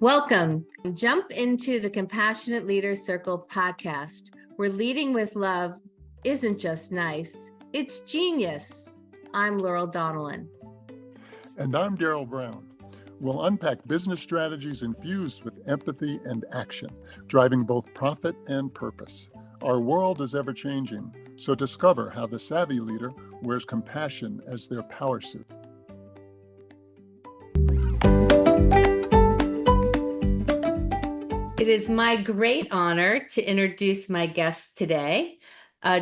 Welcome. Jump into the Compassionate Leaders Circle podcast, where leading with love isn't just nice, it's genius. I'm Laurel Donnellan. And I'm Daryl Brown. We'll unpack business strategies infused with empathy and action, driving both profit and purpose. Our world is ever-changing, so discover how the savvy leader wears compassion as their power suit. It is my great honor to introduce my guest today.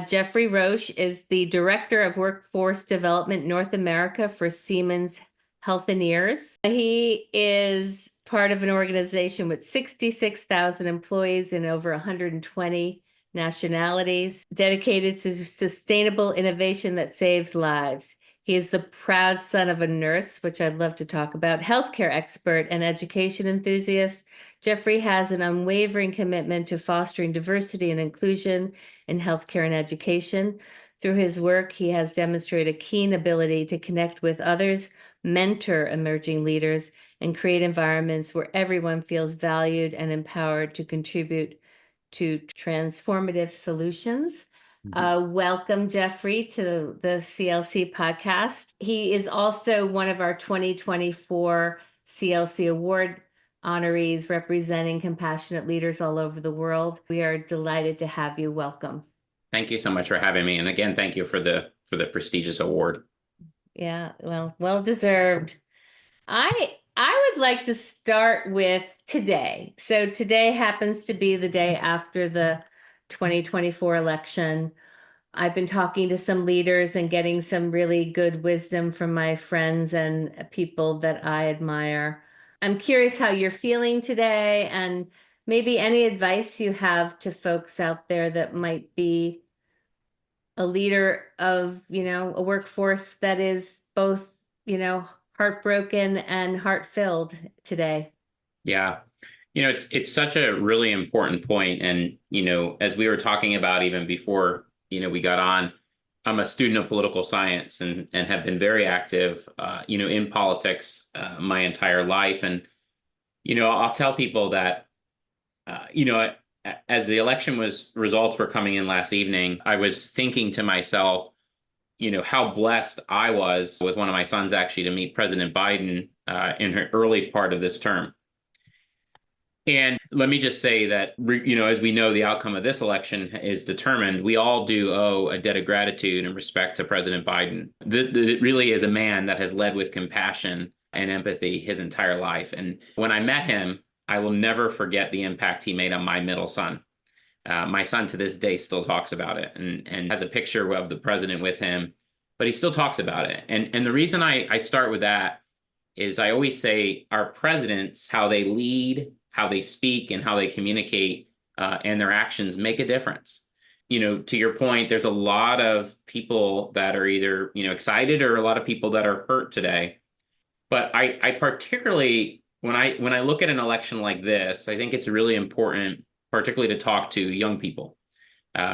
Geoffrey Roche is the Director of Workforce Development North America for Siemens Healthineers. He is part of an organization with 66,000 employees in over 120 nationalities, dedicated to sustainable innovation that saves lives. He is the proud son of a nurse, which I'd love to talk about, healthcare expert and education enthusiast. Geoffrey has an unwavering commitment to fostering diversity and inclusion in healthcare and education. Through his work, he has demonstrated a keen ability to connect with others, mentor emerging leaders, and create environments where everyone feels valued and empowered to contribute to transformative solutions. Welcome, Geoffrey, to the CLC podcast. He is also one of our 2024 CLC Award honorees representing compassionate leaders all over the world. We are delighted to have you. Welcome. Thank you so much for having me. And again, thank you for the prestigious award. Yeah, well deserved. I would like to start with today. So today happens to be the day after the 2024 election. I've been talking to some leaders and getting some really good wisdom from my friends and people that I admire. I'm curious how you're feeling today and maybe any advice you have to folks out there that might be a leader of, a workforce that is both, heartbroken and heart-filled today. Yeah. It's such a really important point. And, as we were talking about even before, we got on, I'm a student of political science and have been very active, in politics my entire life. And, I'll tell people that, as the election results were coming in last evening, I was thinking to myself, how blessed I was with one of my sons actually to meet President Biden in her early part of this term. And let me just say that, as we know, the outcome of this election is determined. We all do owe a debt of gratitude and respect to President Biden. It really is a man that has led with compassion and empathy his entire life. And when I met him, I will never forget the impact he made on my middle son. My son to this day still talks about it and has a picture of the president with him, but he still talks about it. And the reason I start with that is I always say our presidents, how they lead, how they speak, and how they communicate and their actions make a difference. To your point, there's a lot of people that are either, excited or a lot of people that are hurt today. But I particularly, when I look at an election like this, I think it's really important, particularly to talk to young people,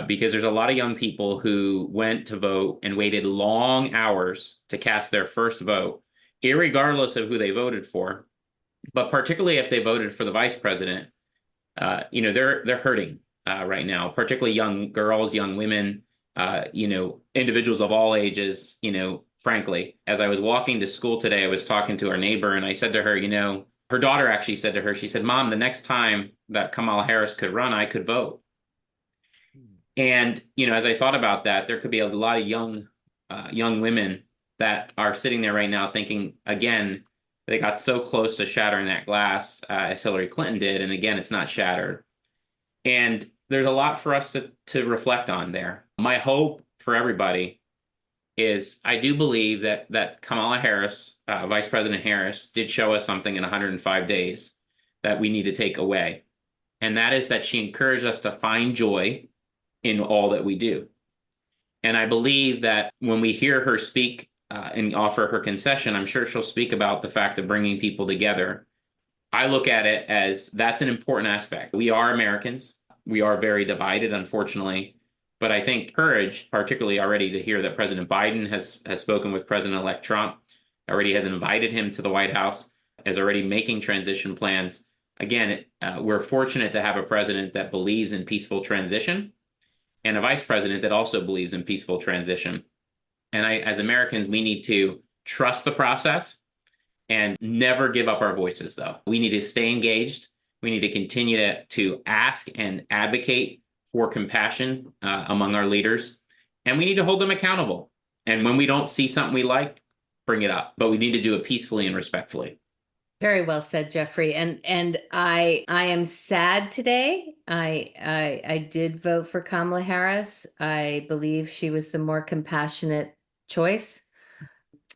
because there's a lot of young people who went to vote and waited long hours to cast their first vote, irregardless of who they voted for. But particularly if they voted for the vice president, they're hurting right now, particularly young girls, young women, individuals of all ages. Frankly, as I was walking to school today, I was talking to our neighbor and I said to her, her daughter actually said to her, she said, "Mom, the next time that Kamala Harris could run, I could vote." And, as I thought about that, there could be a lot of young women that are sitting there right now thinking, again, they got so close to shattering that glass as Hillary Clinton did. And again, it's not shattered. And there's a lot for us to reflect on there. My hope for everybody is I do believe that Kamala Harris, Vice President Harris, did show us something in 105 days that we need to take away. And that is that she encouraged us to find joy in all that we do. And I believe that when we hear her speak and offer her concession, I'm sure she'll speak about the fact of bringing people together. I look at it as that's an important aspect. We are Americans. We are very divided, unfortunately. But I think courage, particularly already to hear that President Biden has spoken with President-elect Trump, already has invited him to the White House, is already making transition plans. again, we're fortunate to have a president that believes in peaceful transition and a vice president that also believes in peaceful transition. And as Americans, we need to trust the process and never give up our voices, though. We need to stay engaged. We need to continue to ask and advocate for compassion among our leaders. And we need to hold them accountable. And when we don't see something we like, bring it up. But we need to do it peacefully and respectfully. Very well said, Geoffrey. And I am sad today. I did vote for Kamala Harris. I believe she was the more compassionate choice.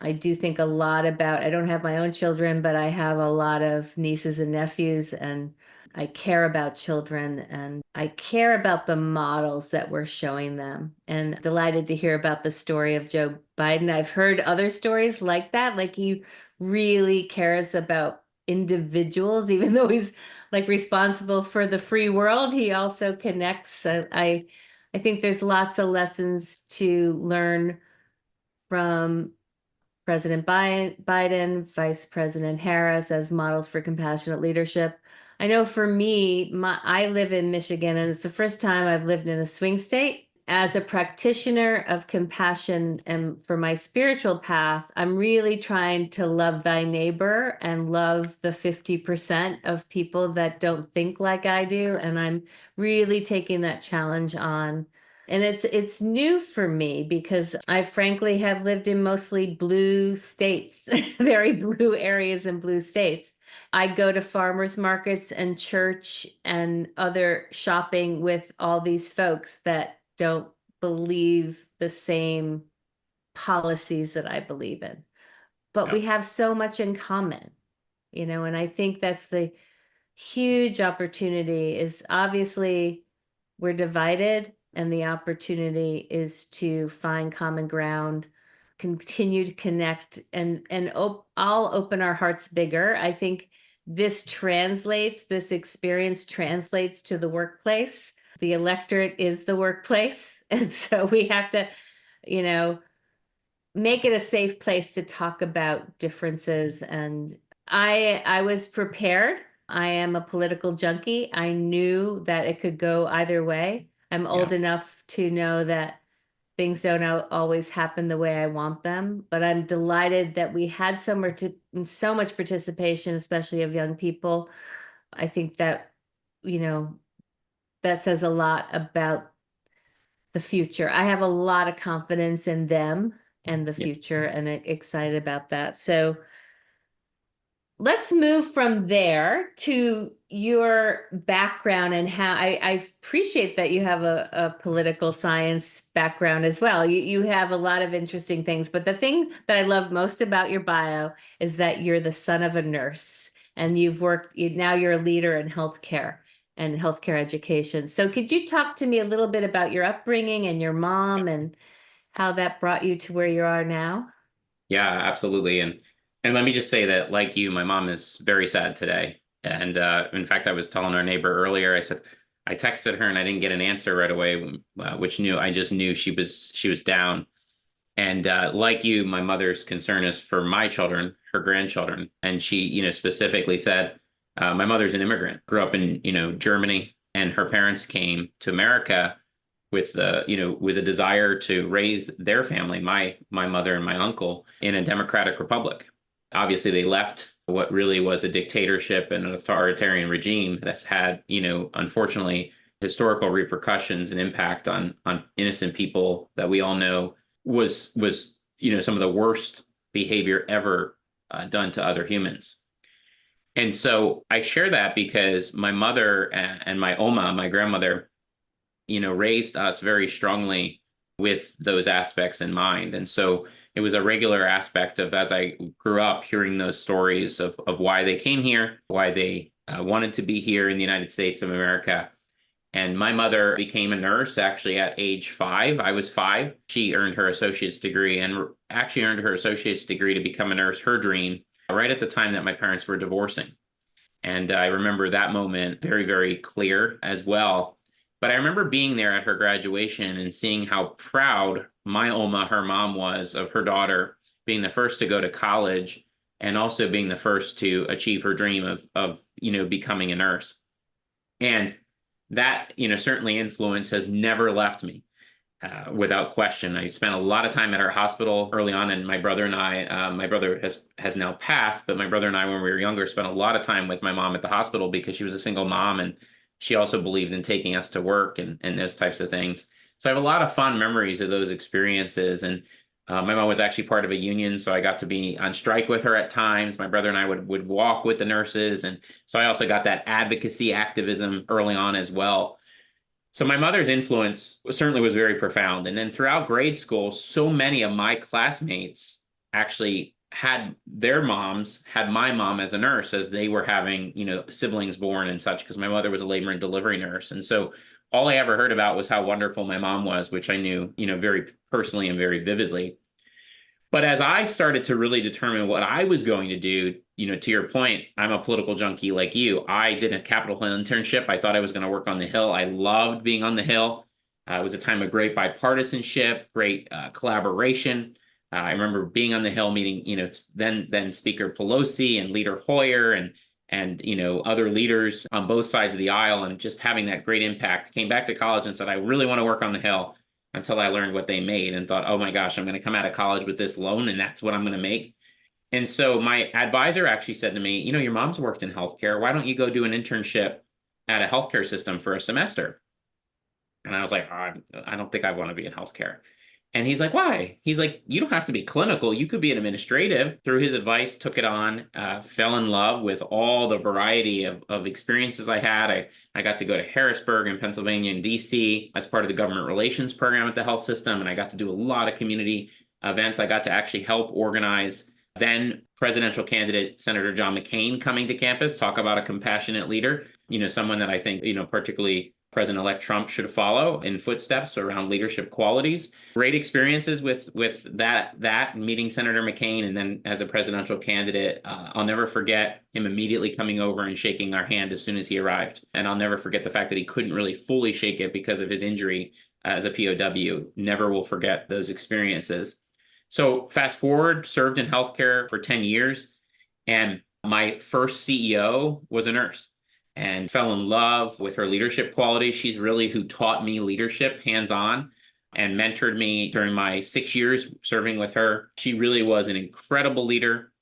I do think a lot about, I don't have my own children, but I have a lot of nieces and nephews, and I care about children and I care about the models that we're showing them. And delighted to hear about the story of Joe Biden. I've heard other stories like that, like he really cares about individuals, even though he's like responsible for the free world, he also connects. I think there's lots of lessons to learn from President Biden, Vice President Harris as models for compassionate leadership. I know for me, I live in Michigan, and it's the first time I've lived in a swing state. As a practitioner of compassion and for my spiritual path, I'm really trying to love thy neighbor and love the 50% of people that don't think like I do. And I'm really taking that challenge on. And it's new for me because I frankly have lived in mostly blue states, very blue areas in blue states. I go to farmers markets and church and other shopping with all these folks that don't believe the same policies that I believe in. But we have so much in common, and I think that's the huge opportunity is obviously we're divided, and the opportunity is to find common ground, continue to connect, and I'll open our hearts bigger. I think this experience translates to the workplace. The electorate is the workplace. And so we have to, make it a safe place to talk about differences. And I was prepared. I am a political junkie. I knew that it could go either way. I'm old enough to know that things don't always happen the way I want them, but I'm delighted that we had so much participation, especially of young people. I think that, that says a lot about the future. I have a lot of confidence in them and the future, and excited about that. So let's move from there to your background and how I appreciate that you have a political science background as well. You have a lot of interesting things, but the thing that I love most about your bio is that you're the son of a nurse and now you're a leader in healthcare and healthcare education. So could you talk to me a little bit about your upbringing and your mom and how that brought you to where you are now? Yeah, absolutely. And let me just say that, like you, my mom is very sad today. And in fact, I was telling our neighbor earlier, I texted her and I didn't get an answer right away, I just knew she was down. And like you, my mother's concern is for my children, her grandchildren. And she, specifically said, my mother's an immigrant, grew up in, Germany, and her parents came to America with with a desire to raise their family, my mother and my uncle, in a democratic republic. Obviously, they left what really was a dictatorship and an authoritarian regime that's had, unfortunately, historical repercussions and impact on innocent people that we all know was some of the worst behavior ever done to other humans. And so I share that because my mother and my Oma, my grandmother, raised us very strongly with those aspects in mind. And so it was a regular aspect of, as I grew up, hearing those stories of why they came here, why they wanted to be here in the United States of America. And my mother became a nurse actually at age 5. I was 5. She earned her associate's degree and actually earned her associate's degree to become a nurse, her dream, right at the time that my parents were divorcing. And I remember that moment very, very clear as well. But I remember being there at her graduation and seeing how proud my Oma, her mom, was of her daughter being the first to go to college and also being the first to achieve her dream of becoming a nurse. And that, certainly influence has never left me. Without question. I spent a lot of time at our hospital early on, and my brother and I, my brother has now passed, but my brother and I, when we were younger, spent a lot of time with my mom at the hospital because she was a single mom, and she also believed in taking us to work and those types of things. So I have a lot of fond memories of those experiences. And my mom was actually part of a union, so I got to be on strike with her at times. My brother and I would walk with the nurses, and so I also got that advocacy activism early on as well. So my mother's influence certainly was very profound. And then throughout grade school, so many of my classmates actually had my mom as a nurse as they were having, siblings born and such, because my mother was a labor and delivery nurse. And so all I ever heard about was how wonderful my mom was, which I knew, very personally and very vividly. But as I started to really determine what I was going to do, to your point, I'm a political junkie like you. I did a Capitol Hill internship. I thought I was going to work on the Hill. I loved being on the Hill. It was a time of great bipartisanship, great collaboration. I remember being on the Hill, meeting, then Speaker Pelosi and Leader Hoyer and other leaders on both sides of the aisle, and just having that great impact. Came back to college and said, I really want to work on the Hill, until I learned what they made and thought, oh my gosh, I'm going to come out of college with this loan and that's what I'm going to make. And so my advisor actually said to me, your mom's worked in healthcare. Why don't you go do an internship at a healthcare system for a semester? And I was like, oh, I don't think I want to be in healthcare. And he's like, why? He's like, you don't have to be clinical. You could be an administrative. Through his advice, took it on, fell in love with all the variety of experiences I had. I got to go to Harrisburg in Pennsylvania and DC as part of the government relations program at the health system. And I got to do a lot of community events. I got to actually help organize then presidential candidate Senator John McCain coming to campus, talk about a compassionate leader, someone that I think, particularly President-elect Trump should follow in footsteps around leadership qualities. Great experiences with that meeting Senator McCain, and then as a presidential candidate, I'll never forget him immediately coming over and shaking our hand as soon as he arrived. And I'll never forget the fact that he couldn't really fully shake it because of his injury as a POW. Never will forget those experiences. So fast forward, served in healthcare for 10 years, and my first CEO was a nurse, and fell in love with her leadership qualities. She's really who taught me leadership hands-on and mentored me during my 6 years serving with her. She really was an incredible leader,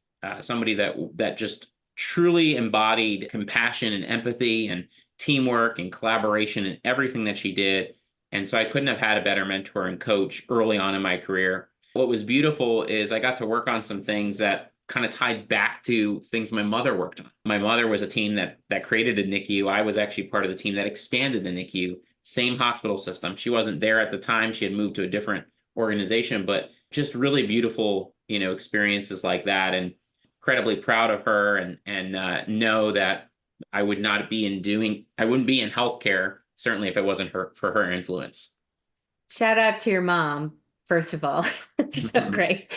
somebody that just truly embodied compassion and empathy and teamwork and collaboration in everything that she did. And so I couldn't have had a better mentor and coach early on in my career. What was beautiful is I got to work on some things that kind of tied back to things my mother worked on. My mother was a team that created a NICU. I was actually part of the team that expanded the NICU, same hospital system. She wasn't there at the time. She had moved to a different organization, but just really beautiful, experiences like that, and incredibly proud of her, and know that I wouldn't be in healthcare, certainly if it wasn't for her influence. Shout out to your mom, first of all. So great.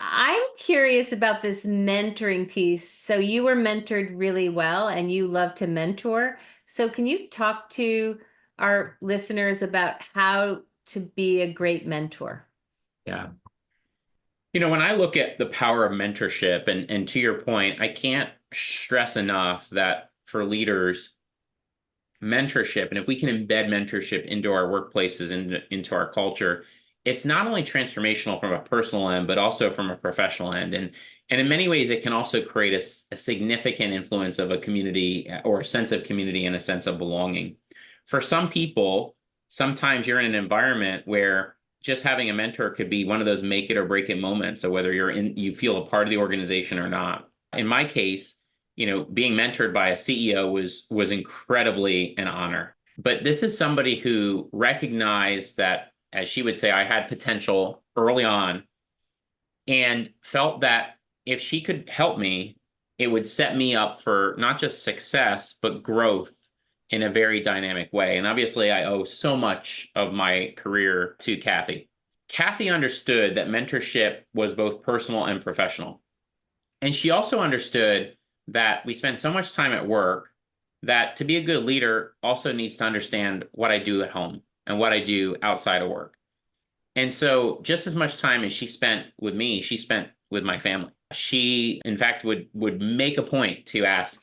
I'm curious about this mentoring piece. So you were mentored really well and you love to mentor. So can you talk to our listeners about how to be a great mentor? Yeah. When I look at the power of mentorship, and to your point, I can't stress enough that for leaders, mentorship, and if we can embed mentorship into our workplaces and into our culture, it's not only transformational from a personal end, but also from a professional end. And in many ways, it can also create a significant influence of a community, or a sense of community and a sense of belonging. For some people, sometimes you're in an environment where just having a mentor could be one of those make it or break it moments of whether you feel a part of the organization or not. In my case, being mentored by a CEO was incredibly an honor. But this is somebody who recognized that, as she would say, I had potential early on, and felt that if she could help me, it would set me up for not just success, but growth in a very dynamic way. And obviously, I owe so much of my career to Kathy. Kathy understood that mentorship was both personal and professional. And she also understood that we spend so much time at work that to be a good leader also needs to understand what I do at home and what I do outside of work. And so just as much time as she spent with me, she spent with my family. She, in fact, would make a point to ask,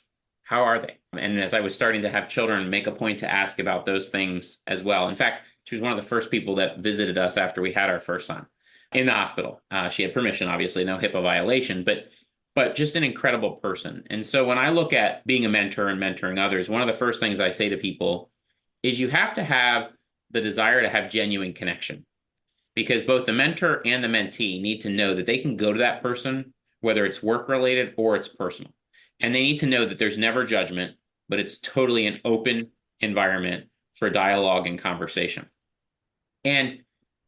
How are they? And as I was starting to have children, make a point to ask about those things as well. In fact, she was one of the first people that visited us after we had our first son in the hospital. She had permission, obviously, no HIPAA violation, but just an incredible person. And so when I look at being a mentor and mentoring others, one of the first things I say to people is you have to have the desire to have genuine connection, because both the mentor and the mentee need to know that they can go to that person, whether it's work related or it's personal. And they need to know that there's never judgment, but it's totally an open environment for dialogue and conversation. And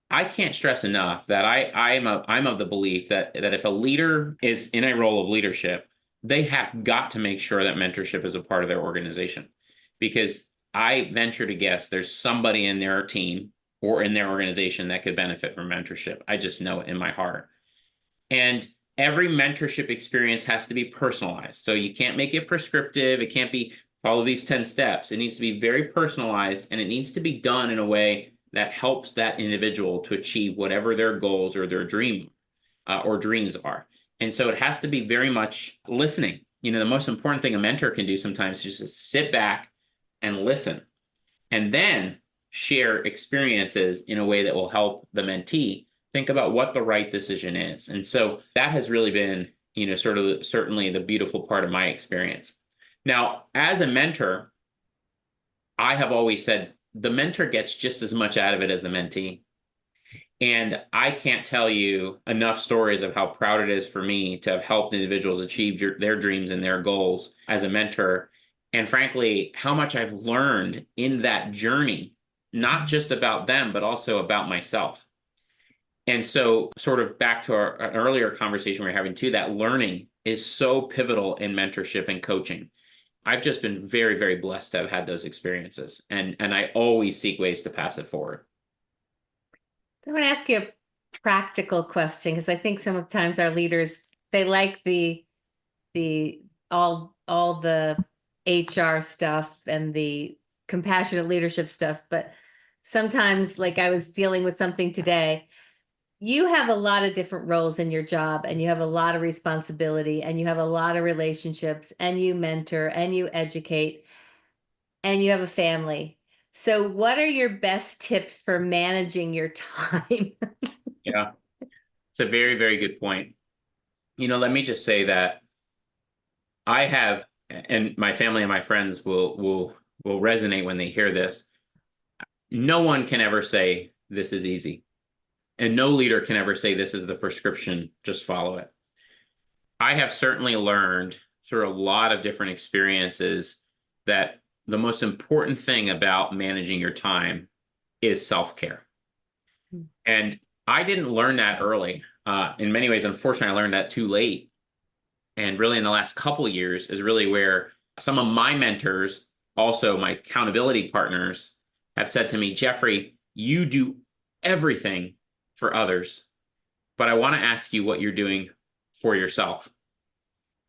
I can't stress enough that I'm of the belief that if a leader is in a role of leadership, they have got to make sure that mentorship is a part of their organization. Because I venture to guess there's somebody in their team or in their organization that could benefit from mentorship. I just know it in my heart. And every mentorship experience has to be personalized. So you can't make it prescriptive. It can't be follow these 10 steps. It needs to be very personalized, and it needs to be done in a way that helps that individual to achieve whatever their goals or their dreams are. And so it has to be very much listening. You know, the most important thing a mentor can do sometimes is just sit back and listen, and then share experiences in a way that will help the mentee think about what the right decision is. And so that has really been, you know, certainly the beautiful part of my experience. Now, as a mentor, I have always said the mentor gets just as much out of it as the mentee. And I can't tell you enough stories of how proud it is for me to have helped individuals achieve their dreams and their goals as a mentor. And frankly, how much I've learned in that journey, not just about them, but also about myself. And so sort of back to an earlier conversation we were having too, that learning is so pivotal in mentorship and coaching. I've just been very, very blessed to have had those experiences. And I always seek ways to pass it forward. I want to ask you a practical question, because I think sometimes our leaders, they like the all the HR stuff and the compassionate leadership stuff, but sometimes, like I was dealing with something today, you have a lot of different roles in your job, and you have a lot of responsibility, and you have a lot of relationships, and you mentor and you educate, and you have a family. So what are your best tips for managing your time? Yeah, it's a very, very good point. You know, let me just say that I have, and my family and my friends will resonate when they hear this. No one can ever say this is easy. And no leader can ever say this is the prescription, just follow it. I have certainly learned through a lot of different experiences that the most important thing about managing your time is self-care. And I didn't learn that early. In many ways, unfortunately, I learned that too late. And really in the last couple of years is really where some of my mentors, also my accountability partners, have said to me, Geoffrey, you do everything for others, but I want to ask you what you're doing for yourself.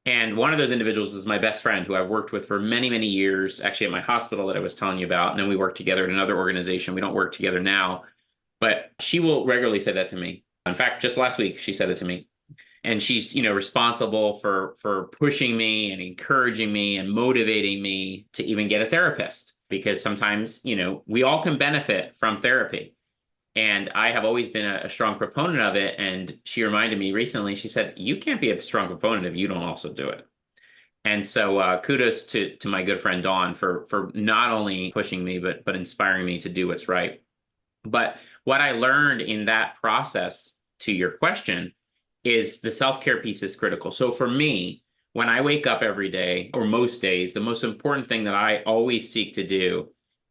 And one of those individuals is my best friend, who I've worked with for many, many years, actually at my hospital that I was telling you about. And then we worked together at another organization. We don't work together now, but she will regularly say that to me. In fact, just last week, she said it to me. And she's, you know, responsible for pushing me and encouraging me and motivating me to even get a therapist, because sometimes, you know, we all can benefit from therapy. And I have always been a strong proponent of it. And she reminded me recently, she said, you can't be a strong proponent if you don't also do it. And so kudos to my good friend Dawn for not only pushing me, but inspiring me to do what's right. But what I learned in that process, to your question, is the self-care piece is critical. So for me, when I wake up every day, or most days, the most important thing that I always seek to do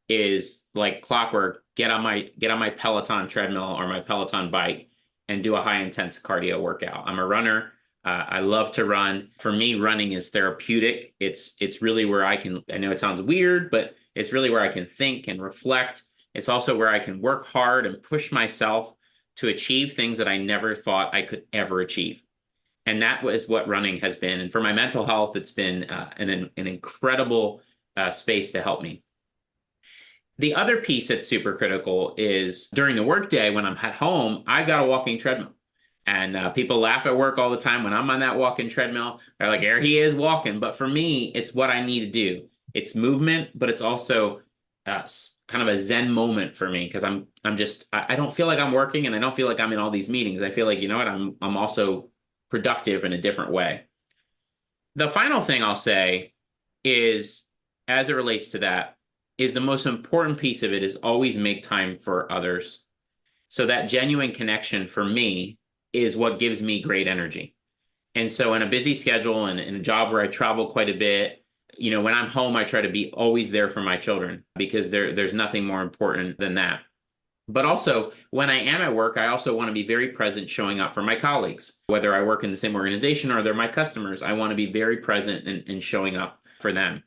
is, like clockwork, get on my Peloton treadmill or my Peloton bike and do a high intense cardio workout. I'm a runner. I love to run. For me, running is therapeutic. It's really where I know it sounds weird, but it's really where I can think and reflect. It's also where I can work hard and push myself to achieve things that I never thought I could ever achieve. And that was what running has been. And for my mental health, it's been an incredible space to help me. The other piece that's super critical is during the workday when I'm at home, I've got a walking treadmill. And people laugh at work all the time when I'm on that walking treadmill. They're like, there he is walking. But for me, it's what I need to do. It's movement, but it's also kind of a Zen moment for me because I don't feel like I'm working and I don't feel like I'm in all these meetings. I feel like, you know what, I'm also productive in a different way. The final thing I'll say is, as it relates to that, is the most important piece of it is always make time for others. So that genuine connection for me is what gives me great energy. And so in a busy schedule and in a job where I travel quite a bit, when I'm home, I try to be always there for my children because there's nothing more important than that. But also, when I am at work, I also want to be very present showing up for my colleagues. Whether I work in the same organization or they're my customers, I want to be very present and showing up for them.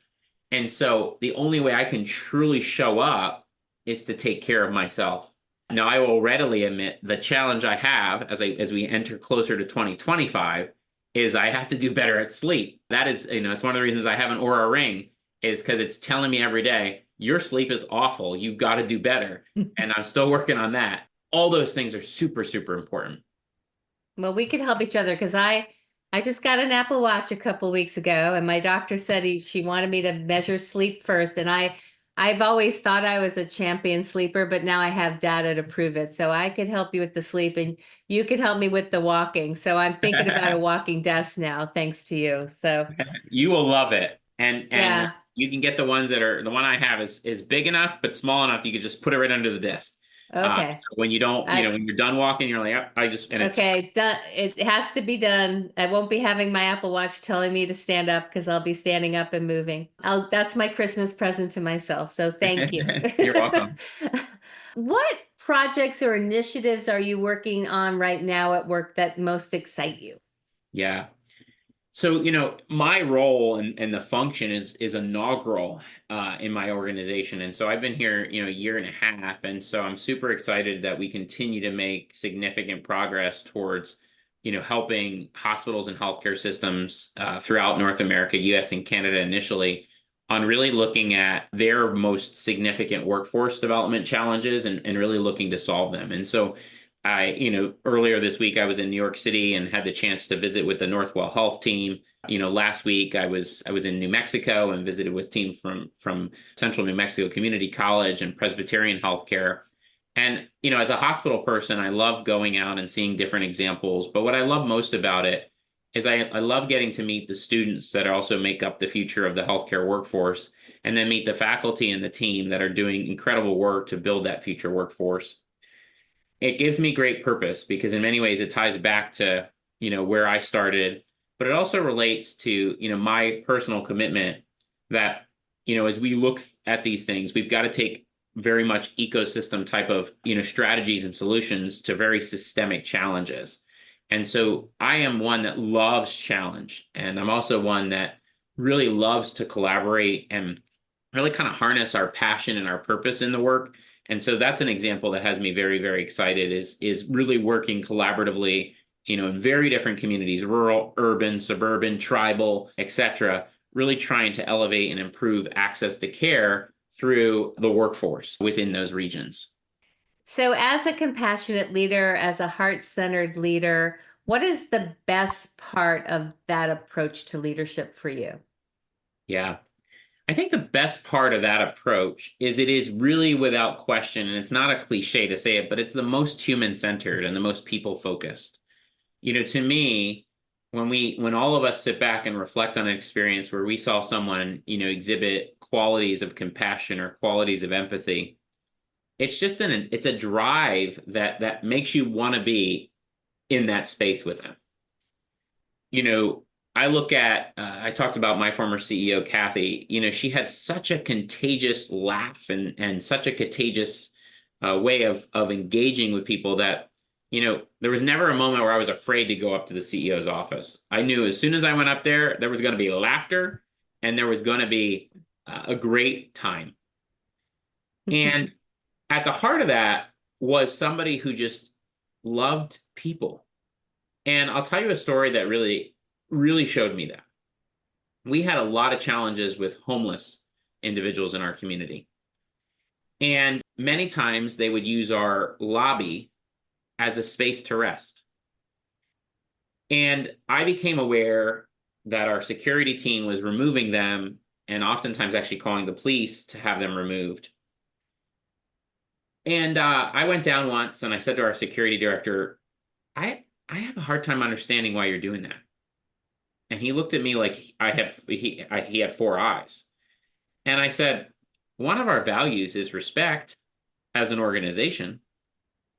And so the only way I can truly show up is to take care of myself. Now, I will readily admit the challenge I have as we enter closer to 2025 is I have to do better at sleep. That is, it's one of the reasons I have an Aura ring is because it's telling me every day, your sleep is awful. You've got to do better. And I'm still working on that. All those things are super, super important. Well, we could help each other because I just got an Apple Watch a couple weeks ago, and my doctor said she wanted me to measure sleep first, and I've always thought I was a champion sleeper, but now I have data to prove it. So I could help you with the sleep, and you could help me with the walking. So I'm thinking about a walking desk now, thanks to you. So You will love it. And yeah, you can get the ones that are the one I have is big enough but small enough you could just put it right under the desk. okay. So when you don't, I when you're done walking, you're like, "Yep, I just," and it's Okay, done. It has to be done. I won't be having my Apple Watch telling me to stand up because I'll be standing up and moving. That's my Christmas present to myself. So thank you. you're welcome. What projects or initiatives are you working on right now at work that most excite you? Yeah. So, my role and the function is inaugural in my organization. And so I've been here, a year and a half. And so I'm super excited that we continue to make significant progress towards, helping hospitals and healthcare systems throughout North America, US and Canada initially, on really looking at their most significant workforce development challenges and really looking to solve them. And so earlier this week, I was in New York City and had the chance to visit with the Northwell Health team. Last week I was in New Mexico and visited with team from Central New Mexico Community College and Presbyterian Healthcare. And, as a hospital person, I love going out and seeing different examples. But what I love most about it is I love getting to meet the students that also make up the future of the healthcare workforce, and then meet the faculty and the team that are doing incredible work to build that future workforce. It gives me great purpose because in many ways it ties back to, where I started, but it also relates to, my personal commitment that, as we look at these things, we've got to take very much ecosystem type of, strategies and solutions to very systemic challenges. And so I am one that loves challenge. And I'm also one that really loves to collaborate and really kind of harness our passion and our purpose in the work. And so that's an example that has me very, very excited is really working collaboratively, in very different communities, rural, urban, suburban, tribal, etc., really trying to elevate and improve access to care through the workforce within those regions. So, as a compassionate leader, as a heart-centered leader, what is the best part of that approach to leadership for you? Yeah. I think the best part of that approach is it is really without question, and it's not a cliche to say it, but it's the most human-centered and the most people-focused. To me, when all of us sit back and reflect on an experience where we saw someone, exhibit qualities of compassion or qualities of empathy, it's just it's a drive that makes you want to be in that space with them. I look at, I talked about my former CEO, Kathy, she had such a contagious laugh and such a contagious way of engaging with people that, there was never a moment where I was afraid to go up to the CEO's office. I knew as soon as I went up there was going to be laughter and there was going to be a great time. And at the heart of that was somebody who just loved people. And I'll tell you a story that really showed me that. We had a lot of challenges with homeless individuals in our community. And many times they would use our lobby as a space to rest. And I became aware that our security team was removing them and oftentimes actually calling the police to have them removed. And I went down once and I said to our security director, I have a hard time understanding why you're doing that. And he looked at me like he had four eyes. And I said, one of our values is respect as an organization.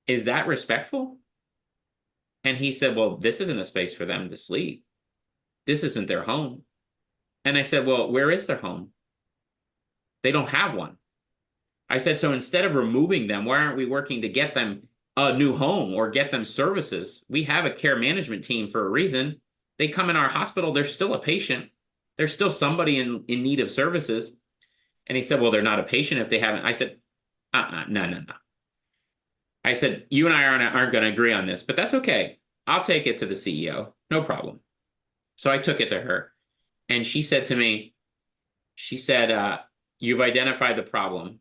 Is that respectful? And he said, well, this isn't a space for them to sleep. This isn't their home. And I said, well, where is their home? They don't have one. I said, so instead of removing them, why aren't we working to get them a new home or get them services? We have a care management team for a reason. They come in our hospital, they're still a patient. There's still somebody in need of services. And he said, well, they're not a patient if they haven't. I said, no. I said, you and I aren't going to agree on this, but that's okay. I'll take it to the CEO. No problem. So I took it to her. And she said to me, she said, you've identified the problem.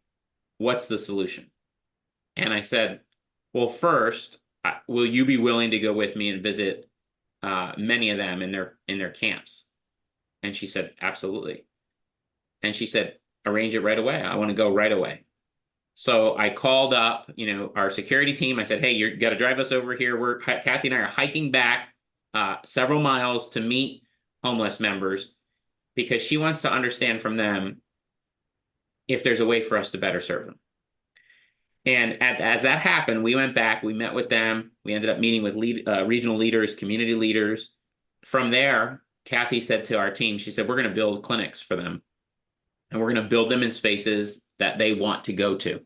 What's the solution? And I said, well, first, will you be willing to go with me and visit many of them in their camps? And she said, absolutely. And she said, arrange it right away. I want to go right away. So I called up, our security team. I said, hey, you got to drive us over here. Kathy and I are hiking back several miles to meet homeless members because she wants to understand from them if there's a way for us to better serve them. And as that happened, we went back, we met with them. We ended up meeting with regional leaders, community leaders. From there, Kathy said to our team, she said, we're going to build clinics for them. And we're going to build them in spaces that they want to go to.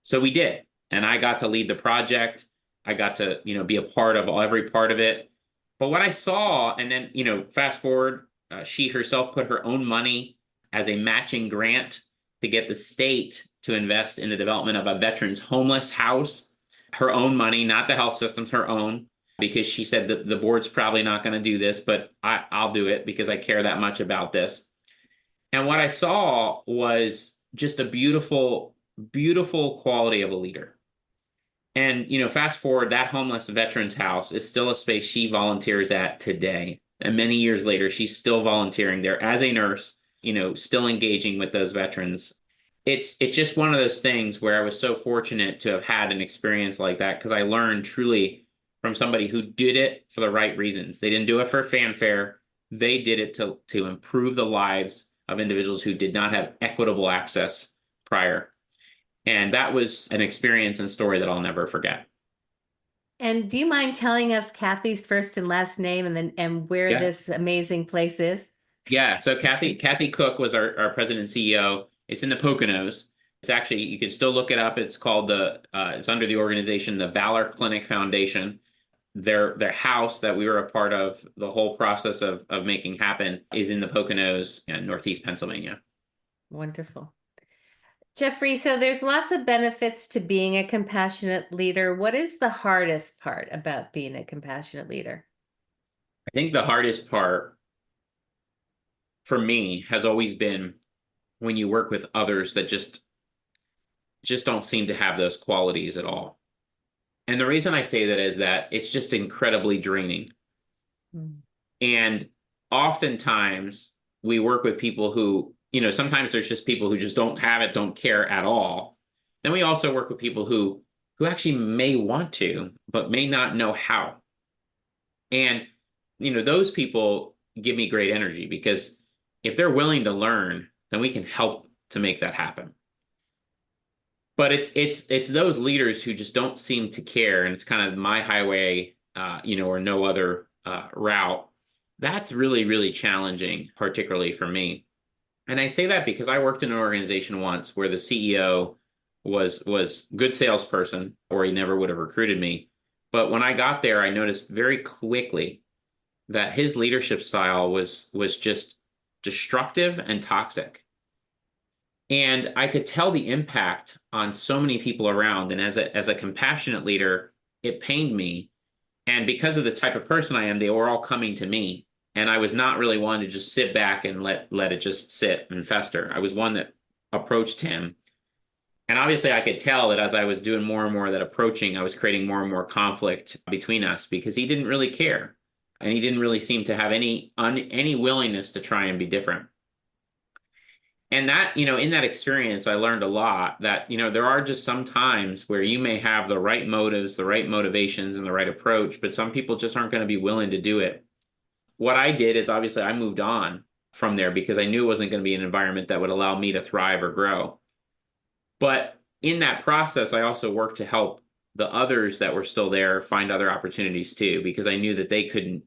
So we did. And I got to lead the project. I got to, be a part of every part of it. But what I saw, and then, fast forward, she herself put her own money as a matching grant to get the state to invest in the development of a veterans homeless house. Her own money, not the health system's, her own, because she said that the board's probably not going to do this, but I'll do it because I care that much about this. And what I saw was just a beautiful, beautiful quality of a leader. And, fast forward, that homeless veterans house is still a space she volunteers at today. And many years later, she's still volunteering there as a nurse, still engaging with those veterans. It's just one of those things where I was so fortunate to have had an experience like that because I learned truly from somebody who did it for the right reasons. They didn't do it for fanfare. They did it to improve the lives of individuals who did not have equitable access prior. And that was an experience and story that I'll never forget. And do you mind telling us Kathy's first and last name and where this amazing place is? Yeah. So Kathy Cook was our president and CEO. It's in the Poconos. It's actually, you can still look it up. It's called it's under the organization, the Valor Clinic Foundation. Their house that we were a part of, the whole process of making happen, is in the Poconos in Northeast Pennsylvania. Wonderful. Geoffrey, so there's lots of benefits to being a compassionate leader. What is the hardest part about being a compassionate leader? I think the hardest part for me has always been when you work with others that just don't seem to have those qualities at all. And the reason I say that is that it's just incredibly draining. And oftentimes we work with people who, sometimes there's just people who just don't have it, don't care at all. Then we also work with people who actually may want to, but may not know how. And, those people give me great energy because if they're willing to learn, then we can help to make that happen. But it's those leaders who just don't seem to care, and it's kind of my highway, or no other route. That's really, really challenging, particularly for me. And I say that because I worked in an organization once where the CEO was good salesperson, or he never would have recruited me. But when I got there, I noticed very quickly that his leadership style was just destructive and toxic. And I could tell the impact on so many people around. And as a compassionate leader, it pained me. And because of the type of person I am, they were all coming to me. And I was not really one to just sit back and let it just sit and fester. I was one that approached him. And obviously I could tell that as I was doing more and more of that approaching, I was creating more and more conflict between us because he didn't really care. And he didn't really seem to have any willingness to try and be different. And that, in that experience, I learned a lot that, there are just some times where you may have the right motives, the right motivations, and the right approach, but some people just aren't going to be willing to do it. What I did is obviously I moved on from there because I knew it wasn't going to be an environment that would allow me to thrive or grow. But in that process, I also worked to help the others that were still there find other opportunities too, because I knew that they couldn't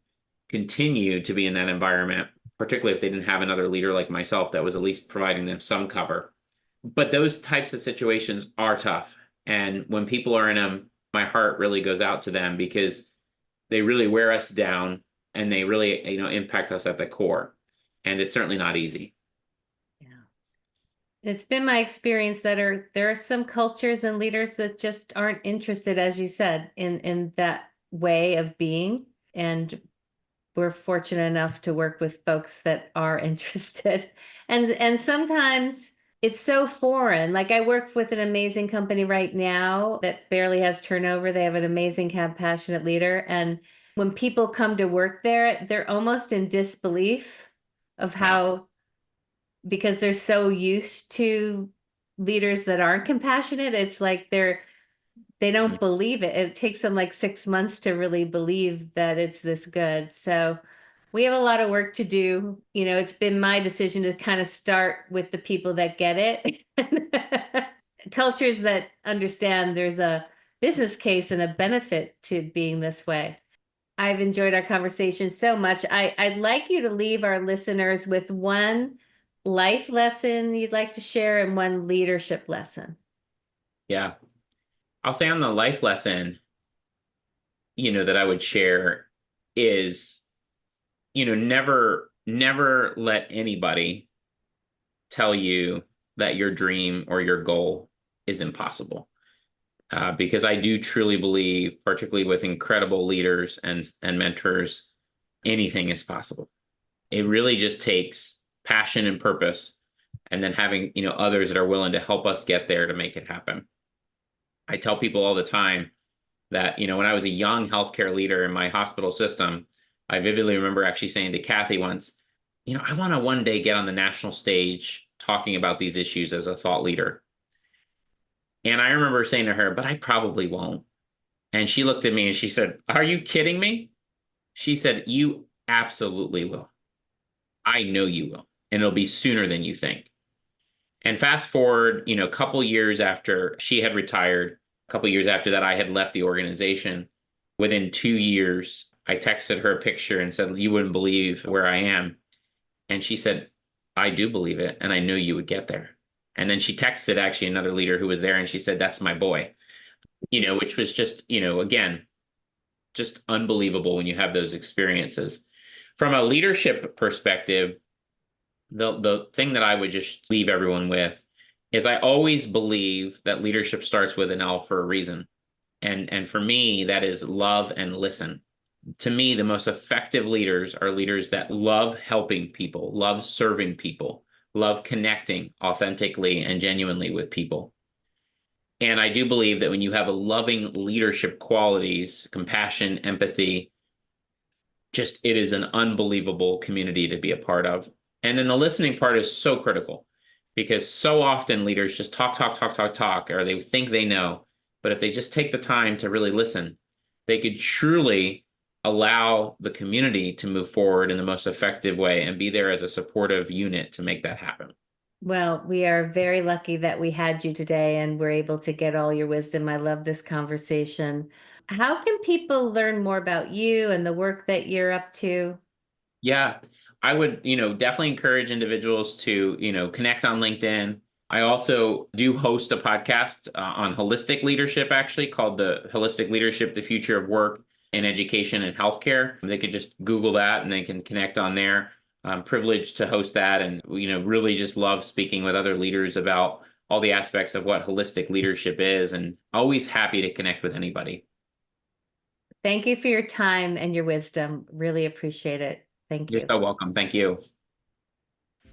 continue to be in that environment, particularly if they didn't have another leader like myself that was at least providing them some cover. But those types of situations are tough. And when people are in them, my heart really goes out to them because they really wear us down and they really, impact us at the core. And it's certainly not easy. Yeah. It's been my experience that there are some cultures and leaders that just aren't interested, as you said, in that way of being. And we're fortunate enough to work with folks that are interested. And sometimes it's so foreign. Like I work with an amazing company right now that barely has turnover. They have an amazing, compassionate leader. And when people come to work there, they're almost in disbelief of Yeah. how, because they're so used to leaders that aren't compassionate, it's like they don't believe it. It takes them like 6 months to really believe that it's this good. So we have a lot of work to do. It's been my decision to kind of start with the people that get it. Cultures that understand there's a business case and a benefit to being this way. I've enjoyed our conversation so much. I'd like you to leave our listeners with one life lesson you'd like to share and one leadership lesson. Yeah. I'll say on the life lesson, that I would share is, never let anybody tell you that your dream or your goal is impossible. Because I do truly believe, particularly with incredible leaders and mentors, anything is possible. It really just takes passion and purpose, and then having, others that are willing to help us get there to make it happen. I tell people all the time that, when I was a young healthcare leader in my hospital system, I vividly remember actually saying to Kathy once, I want to one day get on the national stage talking about these issues as a thought leader. And I remember saying to her, but I probably won't. And she looked at me and she said, are you kidding me? She said, you absolutely will. I know you will. And it'll be sooner than you think. And fast forward, a couple years after she had retired, a couple years after that, I had left the organization. Within 2 years, I texted her a picture and said, you wouldn't believe where I am. And she said, I do believe it. And I knew you would get there. And then she texted actually another leader who was there and she said, that's my boy, which was just, again, just unbelievable when you have those experiences. From a leadership perspective, the thing that I would just leave everyone with is I always believe that leadership starts with an L for a reason. And for me, that is love and listen. To me, the most effective leaders are leaders that love helping people, love serving people, love connecting authentically and genuinely with people. And I do believe that when you have a loving leadership qualities, compassion, empathy, just it is an unbelievable community to be a part of. And then the listening part is so critical because so often leaders just talk, or they think they know. But if they just take the time to really listen, they could truly allow the community to move forward in the most effective way and be there as a supportive unit to make that happen. Well, we are very lucky that we had you today and we're able to get all your wisdom. I love this conversation. How can people learn more about you and the work that you're up to? Yeah, I would, definitely encourage individuals to, connect on LinkedIn. I also do host a podcast on holistic leadership, actually, called the Holistic Leadership, the Future of Work in Education and Healthcare. They could just Google that and they can connect on there. I'm privileged to host that and, really just love speaking with other leaders about all the aspects of what holistic leadership is and always happy to connect with anybody. Thank you for your time and your wisdom. Really appreciate it. Thank you. You're so welcome. Thank you.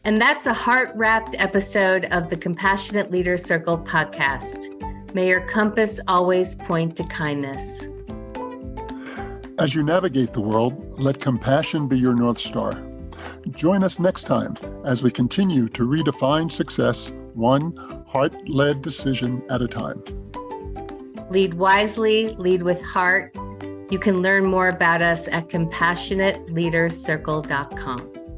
And that's a heart-wrapped episode of the Compassionate Leader Circle podcast. May your compass always point to kindness. As you navigate the world, let compassion be your North Star. Join us next time as we continue to redefine success one heart-led decision at a time. Lead wisely, lead with heart. You can learn more about us at compassionateleadercircle.com.